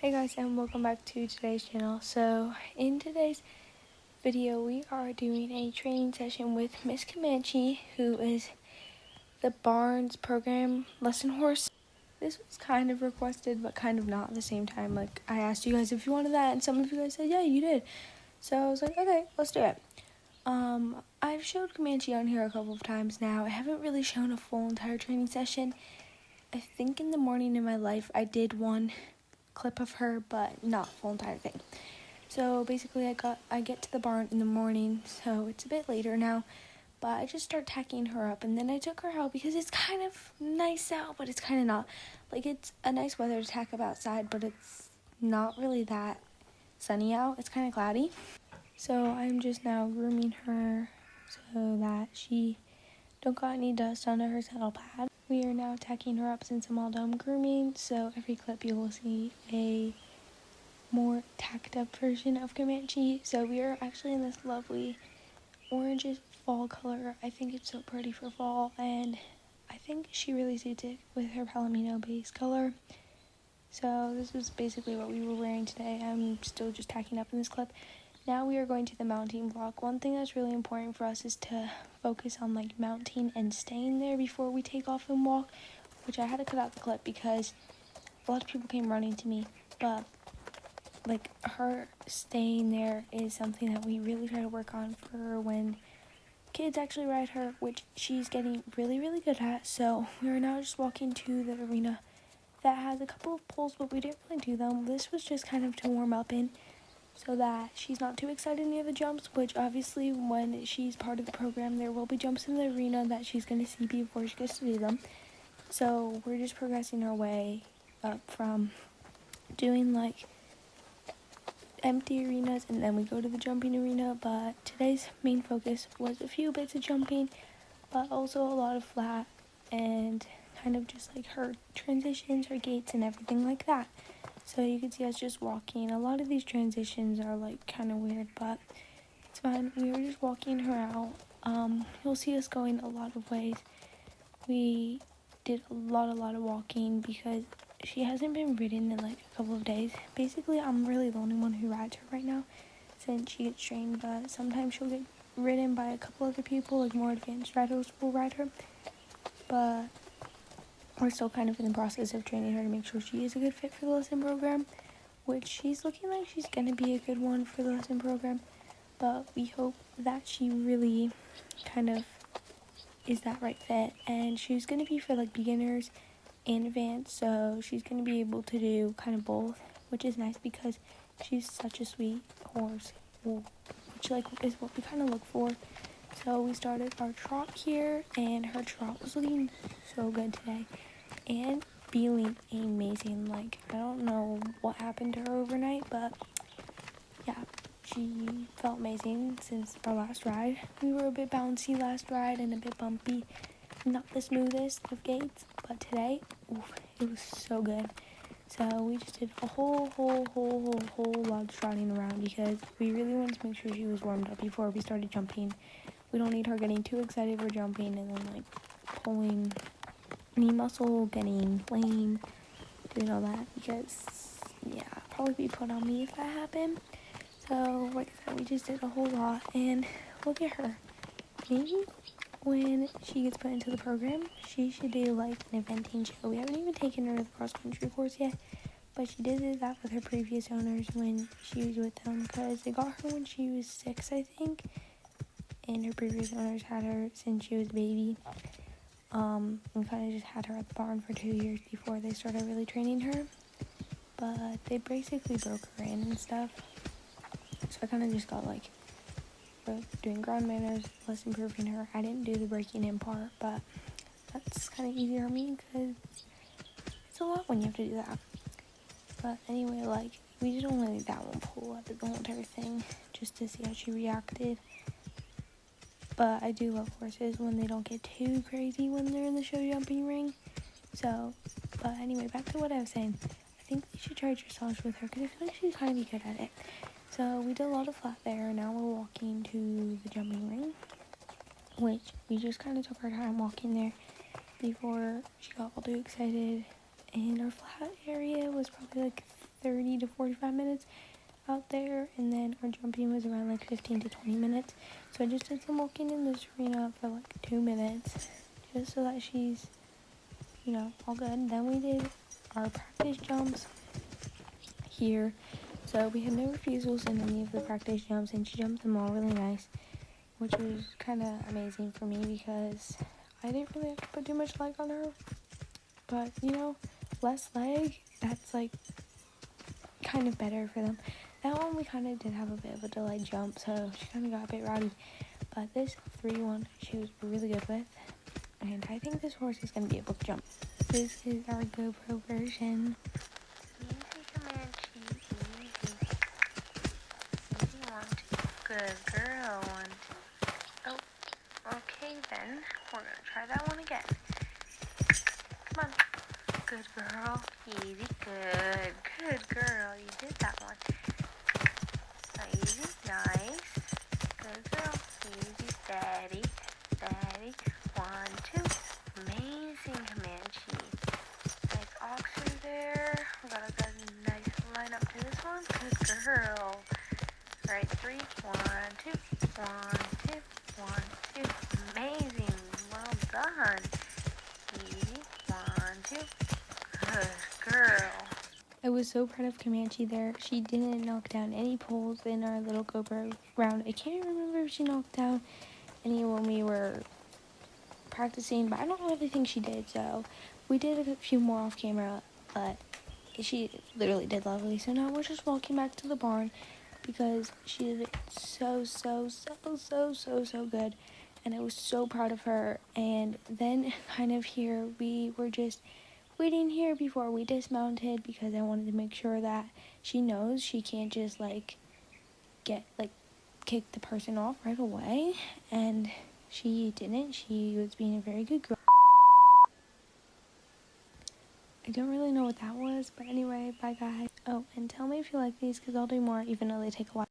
Hey guys, and welcome back to today's channel. So in today's video we are doing a training session with Miss Comanche, who is the Barnes program lesson horse. This was kind of requested but kind of not at the same time. Like, I asked you guys if you wanted that and some of you guys said yeah you did, so I was like, okay, let's do it. I've showed Comanche on here a couple of times now. I haven't really shown a full entire training session. I think in the morning in my life I did one clip of her, but not full entire thing. So basically I get to the barn in the morning, so it's a bit later now, but I just start tacking her up, and then I took her out because it's kind of nice out, but it's kind of not. Like, it's a nice weather to tack up outside, but it's not really that sunny out. It's kind of cloudy. So I'm just now grooming her so that she don't got any dust under her saddle pad. We are now tacking her up since I'm all done grooming, so every clip you will see a more tacked up version of Comanche. So we are actually in this lovely orange fall color. I think it's so pretty for fall, and I think she really suits it with her palomino base color. So this is basically what we were wearing today. I'm still just tacking up in this clip. Now we are going to the mounting block. One thing that's really important for us is to focus on like mounting and staying there before we take off and walk, which I had to cut out the clip because a lot of people came running to me, but like her staying there is something that we really try to work on for when kids actually ride her, which she's getting really good at. So we are now just walking to the arena that has a couple of poles, but we didn't really do them. This was just kind of to warm up in, so that she's not too excited near the jumps, which obviously when she's part of the program there will be jumps in the arena that she's going to see before she gets to do them. So we're just progressing our way up from doing like empty arenas, and then we go to the jumping arena. But today's main focus was a few bits of jumping, but also a lot of flat and kind of just like her transitions, her gaits, and everything like that. So you can see us just walking. A lot of these transitions are like kind of weird, but it's fine. We were just walking her out. You'll see us going a lot of ways. We did a lot of walking because she hasn't been ridden in like a couple of days. Basically, I'm really the only one who rides her right now since she gets trained, but sometimes she'll get ridden by a couple other people, like more advanced riders will ride her. But we're still kind of in the process of training her to make sure she is a good fit for the lesson program, which she's looking like she's going to be a good one for the lesson program, but we hope that she really kind of is that right fit. And she's going to be for like beginners and advanced, so she's going to be able to do kind of both, which is nice because she's such a sweet horse, which like is what we kind of look for. So we started our trot here, and her trot was looking so good today and feeling amazing. Like, I don't know what happened to her overnight, but yeah, she felt amazing since our last ride. We were a bit bouncy last ride and a bit bumpy, not the smoothest of gaits, but today, oof, it was so good. So we just did a whole lot of trotting around because we really wanted to make sure she was warmed up before we started jumping. We don't need her getting too excited for jumping and then like pulling any muscle, getting lame, doing all that, because yeah, probably be put on me if that happened. So like I said, we just did a whole lot, and look at her. Maybe when she gets put into the program, she should do like an eventing show. We haven't even taken her to the cross country course yet, but she did that with her previous owners when she was with them, because they got her when she was 6, I think, and her previous owners had her since she was a baby. We kind of just had her at the barn for 2 years before they started really training her, but they basically broke her in and stuff, so I kind of just got like doing ground manners, less improving her. I didn't do the breaking in part, but that's kind of easier for me because it's a lot when you have to do that. But anyway, like, we did only like that one pull up the whole entire thing just to see how she reacted. But I do love horses when they don't get too crazy when they're in the show jumping ring. So, but anyway, back to what I was saying. I think we should try dressage with her because I feel like she's kind of be good at it. So we did a lot of flat there. Now we're walking to the jumping ring, which we just kind of took our time walking there before she got all too excited. And our flat area was probably like 30 to 45 minutes out there, and then our jumping was around like 15 to 20 minutes. So I just did some walking in this arena for like 2 minutes, just so that she's, you know, all good. Then we did our practice jumps here. So we had no refusals in any of the practice jumps, and she jumped them all really nice, which was kind of amazing for me because I didn't really have to put too much leg on her. But, you know, less leg, that's like kind of better for them. That one we kind of did have a bit of a delayed jump, so she kind of got a bit rowdy. But this 3-1 she was really good with, and I think this horse is going to be able to jump. This is our GoPro version. Easy, Comanche, easy. Easy, 1, 2. Good girl, 1, 2. Oh, okay then. We're going to try that one again. Come on. Good girl. Easy. Good. Good girl. You did that one. Easy. Nice. Good girl. Easy. Steady. Steady. 1, 2. Amazing, Comanche. Nice ox through there. We got a good nice line up to this one. Good girl. Alright, 3. 1, 2. 1, 2. 1, 2. Amazing. Well done. Easy. 1, 2. Good girl. I was so proud of Comanche there. She didn't knock down any poles in our little GoPro round. I can't remember if she knocked down any when we were practicing, but I don't really think she did. So we did a few more off camera, but she literally did lovely. So now we're just walking back to the barn because she did it so good, and I was so proud of her. And then kind of here we were just waiting here before we dismounted because I wanted to make sure that she knows she can't just like kick the person off right away, and she didn't. She was being a very good girl. I don't really know what that was, but anyway, bye guys. Oh, and tell me if you like these because I'll do more even though they take a while.